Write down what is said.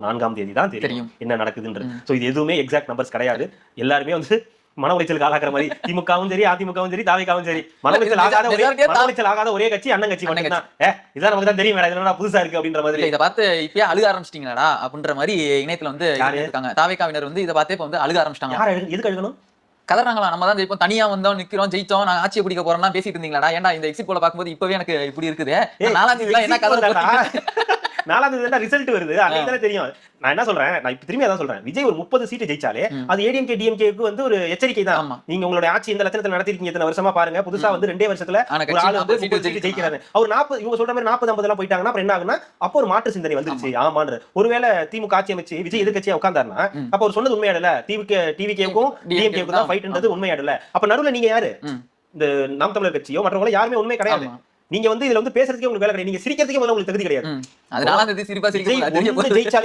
4ஆம் தேதி தான் தெரியும் என்ன நடக்குதுன்றது. சோ இது எதுவுமே எக்ஸாக்ட் நம்பர்ஸ் கிடையாது. எல்லாருமே வந்து மன உளைச்சலுக்கு ஆளாக்குற மாதிரி திமுகவும் சரி, அதிமுகவும் சரி, தாவேகாவும் சரி, மன உளைச்சல் ஆகாத ஒரே கட்சி அண்ணன் கட்சி மட்டும்தான். இதான் நமக்கு தான் தெரியும், இதெல்லாம் புதுசா இருக்கு அப்படின்ற மாதிரி. இதை பார்த்து இப்பயே அழுக ஆரம்பிச்சிட்டீங்களா அப்படின்ற மாதிரி இணையத்துல வந்து இருக்காங்க. தாவேகாவினர் வந்து இதை பார்த்தே இப்ப வந்து அழுக ஆரம்பிச்சிட்டாங்க. யார் எதுக்கு அழுகணும்? கதறாங்களா? நம்ம தான் இப்போ தனியா வந்தோம், நிக்கிறோம், ஜெயிச்சோம், நான் ஆட்சியை பிடிக்க போறோம்னா பேசிட்டு இருந்தீங்களா? ஏன்டா இந்த எக்ஸிட் போல பாக்கும்போது இப்பவே எனக்கு இப்படி இருக்குது. 4ஆம் தேதி என்ன கதை? 4ஆம் தேதி ரிசல்ட் வருது, அன்னைக்கு தானே தெரியும். நான் என்ன சொல்றேன், நான் இப்ப திரும்பி அதான் சொல்றேன், விஜய் ஒரு 30 சீட்டு ஜெயிச்சாலே அது ஏடிஎம்கே டிஎம்கேக்கு வந்து ஒரு எச்சரிக்கை தான். நீங்க உங்களுடைய ஆட்சி இந்த லட்சணத்துல நடத்திருக்கீங்க, இத்தனை வருஷமா பாருங்க, புதுசா வந்து 2 வருஷத்துல ஒரு ஆளு வந்து 30 சீட்டு ஜெயிக்கிறாரு. அவர் 40 இவங்க சொல்ற மாதிரி 40-50 எல்லாம் போயிட்டாங்கன்னா அப்புறம் என்ன ஆகுனா, அப்போ ஒரு மாற்று சிந்தனை வந்துருச்சு. ஆமான்ற ஒருவேளை திமுக ஆட்சி அமைச்சு விஜய் எதிர்க்கட்சியா உட்கார்ந்தாருன்னா அப்ப அவர் சொன்னது உண்மையாடல, டிவிகேக்கும் டிஎம்கேக்கும் தான் ஃபைட்ன்றது உண்மையாடல. அப்ப நடுவுல நீங்க யாரு? இந்த நாம் தமிழர் கட்சியோ மற்றவங்களோ யாருமே உண்மை கிடையாது. நீங்க வந்து இதுல வந்து பேசுறதுக்கே உங்களுக்கு வேலை கிடையாது, நீங்க சிரிக்கிறதுக்கே முதல்ல உங்களுக்கு தகுதி கிடையாது. அதனால அந்த சிரிப்பா சிரிக்க